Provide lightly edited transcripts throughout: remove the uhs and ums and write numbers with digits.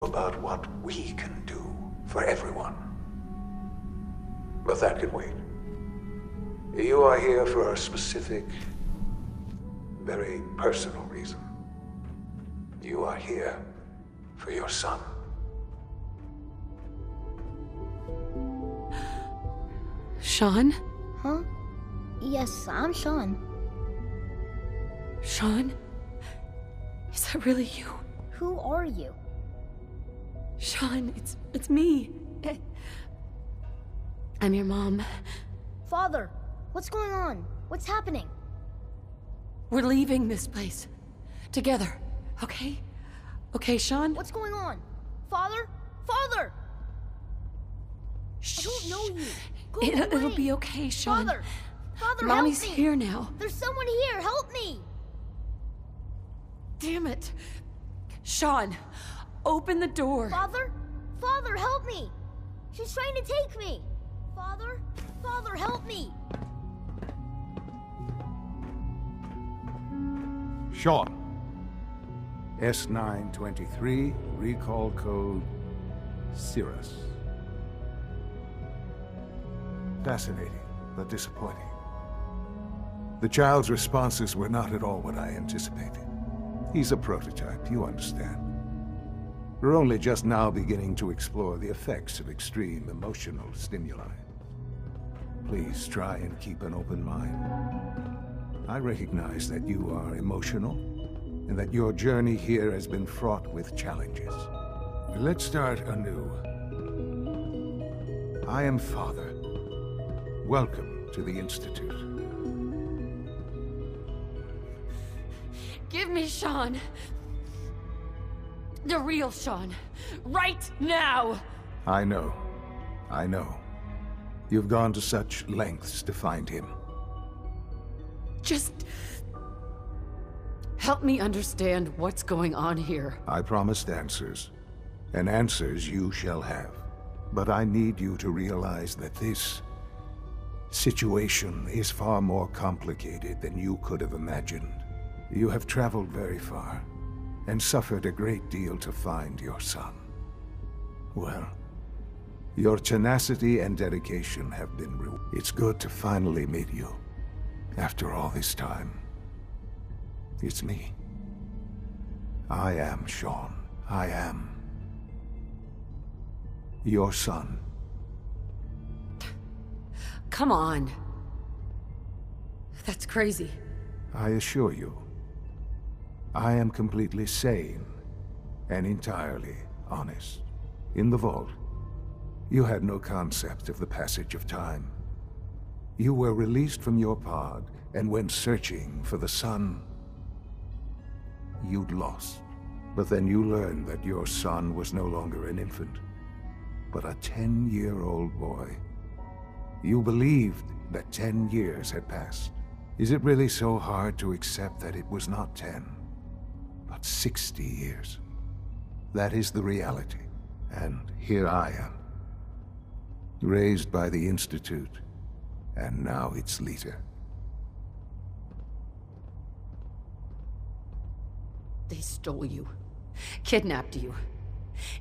about what we can do for everyone. But that can wait. You are here for a specific, very personal reason. You are here for your son. Sean? Huh? Yes, I'm Sean. Sean? Is that really you? Who are you? Sean, it's me. I'm your mom. Father, what's going on? What's happening? We're leaving this place. Together, okay? Okay, Sean? What's going on? Father? Father! Shh. I don't know you. Go It'll away. be okay, Sean. Father! Father, Mommy's help me! here now. There's someone here! Help me! Damn it. Sean, open the door. Father? Father, help me! She's trying to take me! Father? Father, help me! Sean. S923, recall code Cirrus. Fascinating, but disappointing. The child's responses were not at all what I anticipated. He's a prototype, you understand. We're only just now beginning to explore the effects of extreme emotional stimuli. Please try and keep an open mind. I recognize that you are emotional, and that your journey here has been fraught with challenges. Let's start anew. I am Father. Welcome to the Institute. Give me Sean. The real Sean. Right now! I know. You've gone to such lengths to find him. Just help me understand what's going on here. I promised answers, and answers you shall have. But I need you to realize that this situation is far more complicated than you could have imagined. You have traveled very far, and suffered a great deal to find your son. Well, your tenacity and dedication have been rewarded. It's good to finally meet you, after all this time. It's me. I am Sean. I am your son. Come on. That's crazy. I assure you, I am completely sane and entirely honest. In the vault, you had no concept of the passage of time. You were released from your pod and went searching for the sun you'd lost. But then you learned that your son was no longer an infant, but a 10-year-old boy. You believed that 10 years had passed. Is it really so hard to accept that it was not 10, but 60 years? That is the reality. And here I am, raised by the Institute, and now its leader. They stole you. Kidnapped you.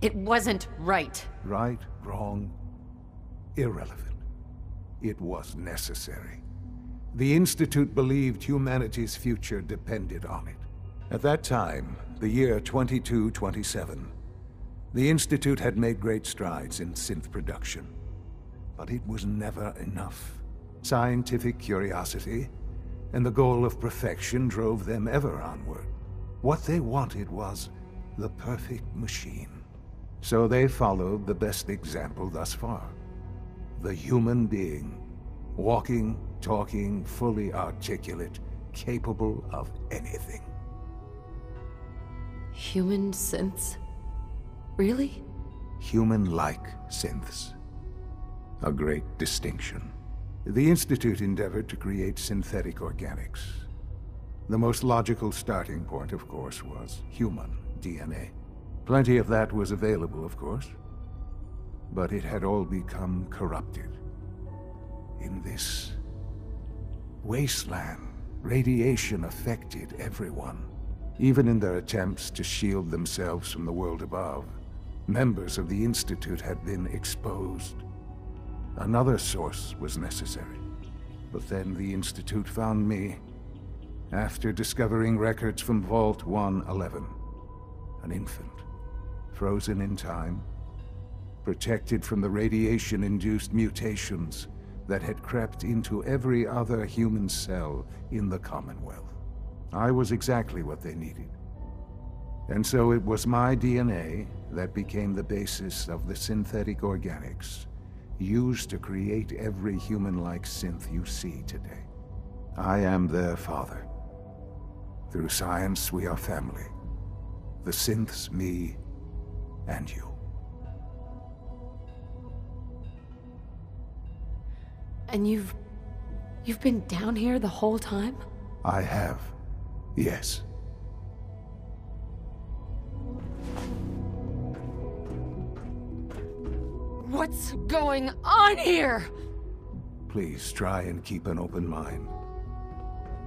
It wasn't right. Right, wrong, irrelevant. It was necessary. The Institute believed humanity's future depended on it. At that time, the year 2227, the Institute had made great strides in synth production. But it was never enough. Scientific curiosity and the goal of perfection drove them ever onward. What they wanted was the perfect machine. So they followed the best example thus far. The human being. Walking, talking, fully articulate, capable of anything. Human synths? Really? Human-like synths. A great distinction. The Institute endeavored to create synthetic organics. The most logical starting point, of course, was human DNA. Plenty of that was available, of course. But it had all become corrupted. In this wasteland, radiation affected everyone. Even in their attempts to shield themselves from the world above, Members of the Institute had been exposed. Another source was necessary. But then the Institute found me, after discovering records from Vault 111. An infant, frozen in time, protected from the radiation-induced mutations that had crept into every other human cell in the Commonwealth. I was exactly what they needed. And so it was my DNA that became the basis of the synthetic organics used to create every human-like synth you see today. I am their father. Through science, we are family. The synths, me, and you. And you've been down here the whole time? I have, yes. What's going on here? Please try and keep an open mind.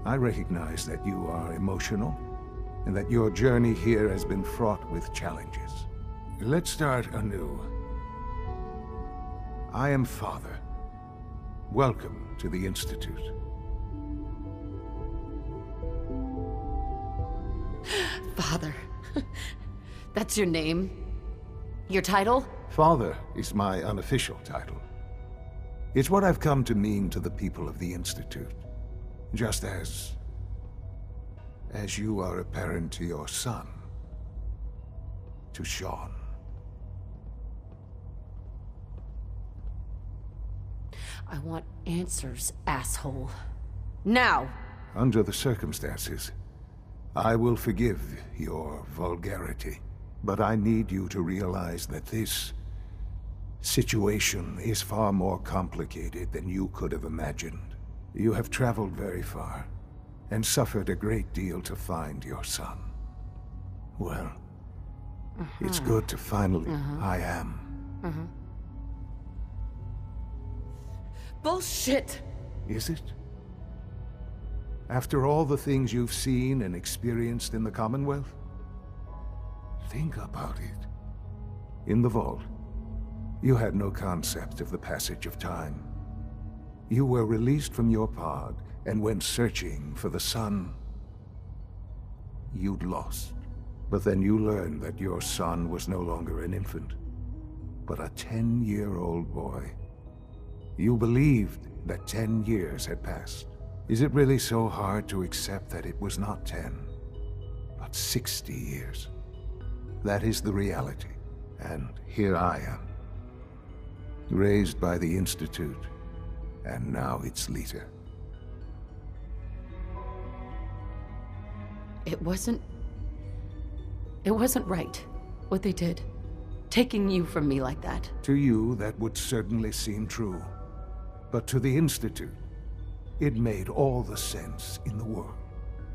I recognize that you are emotional, and that your journey here has been fraught with challenges. Let's start anew. I am Father. Welcome to the Institute. Father. That's your name? Your title? Father is my unofficial title. It's what I've come to mean to the people of the Institute. Just as you are a parent to your son. To Sean. I want answers, asshole. Now! Under the circumstances, I will forgive your vulgarity. But I need you to realize that this situation is far more complicated than you could have imagined. You have traveled very far, and suffered a great deal to find your son. Well, it's good to finally... I am. Bullshit! Is it? After all the things you've seen and experienced in the Commonwealth? Think about it. In the Vault, you had no concept of the passage of time. You were released from your pod and went searching for the son you'd lost. But then you learned that your son was no longer an infant, but a 10-year-old boy. You believed that 10 years had passed. Is it really so hard to accept that it was not 10, but 60 years? That is the reality, and here I am. Raised by the Institute, and now its leader. It wasn't right, what they did. Taking you from me like that. To you, that would certainly seem true. But to the Institute, it made all the sense in the world.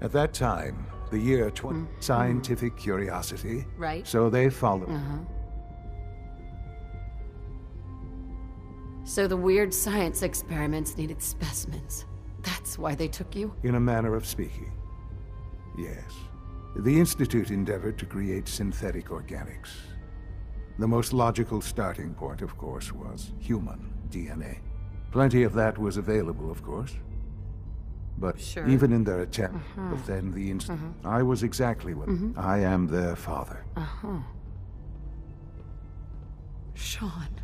At that time, the year scientific curiosity. Right. So they followed. So the weird science experiments needed specimens. That's why they took you? In a manner of speaking. Yes. The Institute endeavored to create synthetic organics. The most logical starting point, of course, was human DNA. Plenty of that was available, of course. But sure. Even in their attempt, but then the Institute... I was exactly what... I am their father. Sean.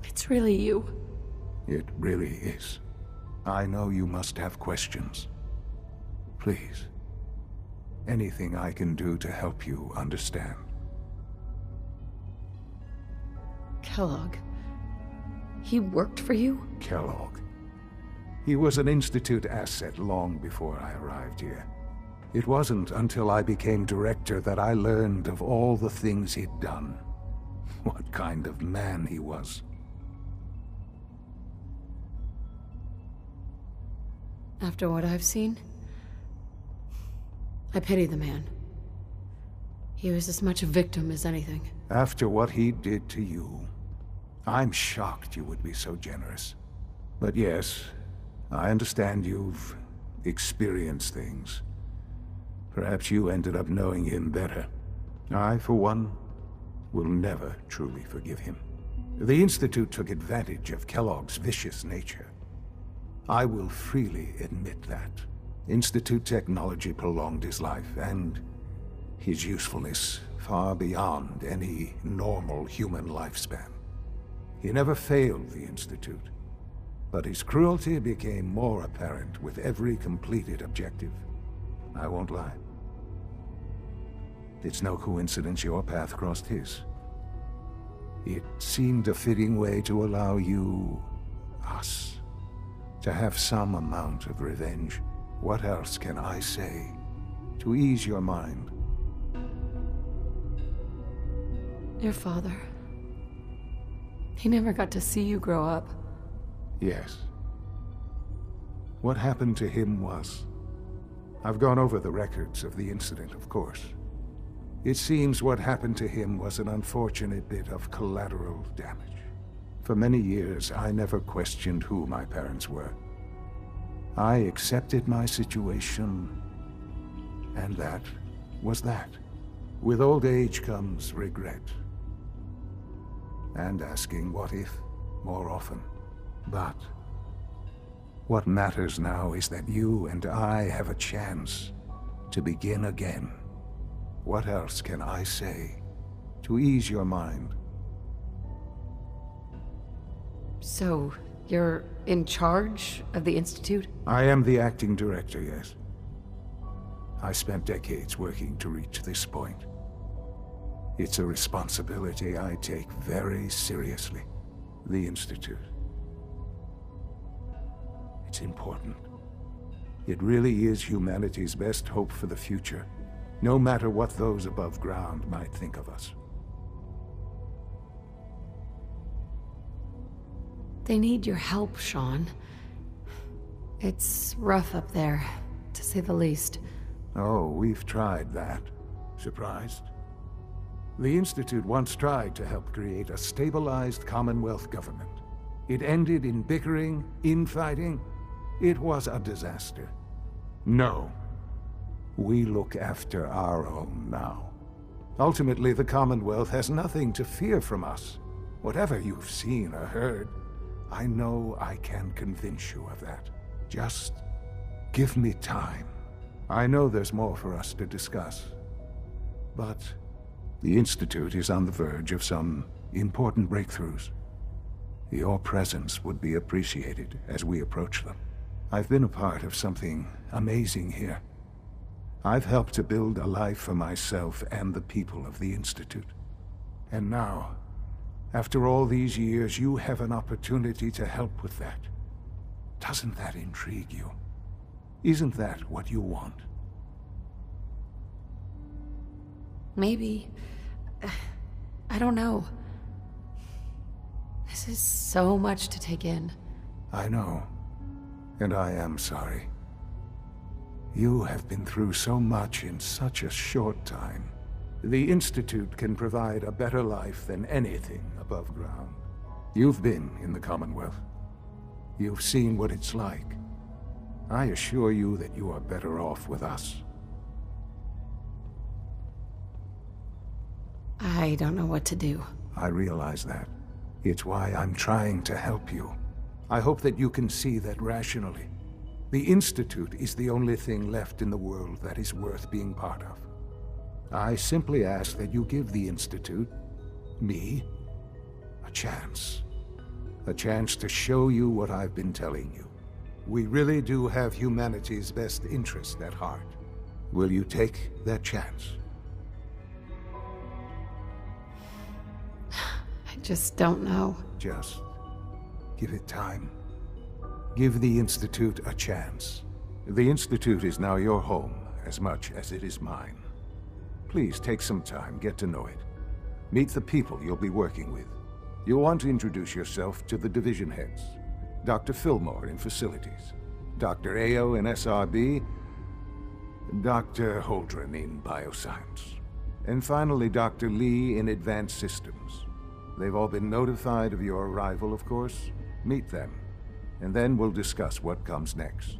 It's really you. It really is. I know you must have questions. Please. Anything I can do to help you understand. Kellogg. He worked for you? Kellogg. He was an Institute asset long before I arrived here. It wasn't until I became director that I learned of all the things he'd done. What kind of man he was. After what I've seen, I pity the man. He was as much a victim as anything. After what he did to you, I'm shocked you would be so generous. But yes, I understand you've experienced things. Perhaps you ended up knowing him better. I, for one, will never truly forgive him. The Institute took advantage of Kellogg's vicious nature. I will freely admit that. Institute technology prolonged his life, and his usefulness far beyond any normal human lifespan. He never failed the Institute, but his cruelty became more apparent with every completed objective. I won't lie. It's no coincidence your path crossed his. It seemed a fitting way to allow you, us, to have some amount of revenge. What else can I say to ease your mind? Your father. He never got to see you grow up. Yes. What happened to him was... I've gone over the records of the incident, of course. It seems what happened to him was an unfortunate bit of collateral damage. For many years, I never questioned who my parents were. I accepted my situation, and that was that. With old age comes regret. And asking what if more often. But what matters now is that you and I have a chance to begin again. What else can I say to ease your mind? So, you're in charge of the Institute? I am the acting director, yes. I spent decades working to reach this point. It's a responsibility I take very seriously. The Institute. It's important. It really is humanity's best hope for the future, no matter what those above ground might think of us. They need your help, Sean. It's rough up there, to say the least. Oh, we've tried that. Surprised? The Institute once tried to help create a stabilized Commonwealth government. It ended in bickering, infighting. It was a disaster. No. We look after our own now. Ultimately, the Commonwealth has nothing to fear from us. Whatever you've seen or heard, I know I can convince you of that. Just give me time. I know there's more for us to discuss. But the Institute is on the verge of some important breakthroughs. Your presence would be appreciated as we approach them. I've been a part of something amazing here. I've helped to build a life for myself and the people of the Institute. And now, after all these years, you have an opportunity to help with that. Doesn't that intrigue you? Isn't that what you want? Maybe. I don't know. This is so much to take in. I know. And I am sorry. You have been through so much in such a short time. The Institute can provide a better life than anything above ground. You've been in the Commonwealth. You've seen what it's like. I assure you that you are better off with us. I don't know what to do. I realize that. It's why I'm trying to help you. I hope that you can see that rationally. The Institute is the only thing left in the world that is worth being part of. I simply ask that you give the Institute, me, a chance. A chance to show you what I've been telling you. We really do have humanity's best interest at heart. Will you take that chance? I just don't know. Just give it time. Give the Institute a chance. The Institute is now your home as much as it is mine. Please take some time, get to know it. Meet the people you'll be working with. You'll want to introduce yourself to the division heads. Dr. Fillmore in Facilities, Dr. Ayo in SRB, Dr. Holdren in Bioscience, and finally Dr. Lee in Advanced Systems. They've all been notified of your arrival, of course. Meet them, and then we'll discuss what comes next.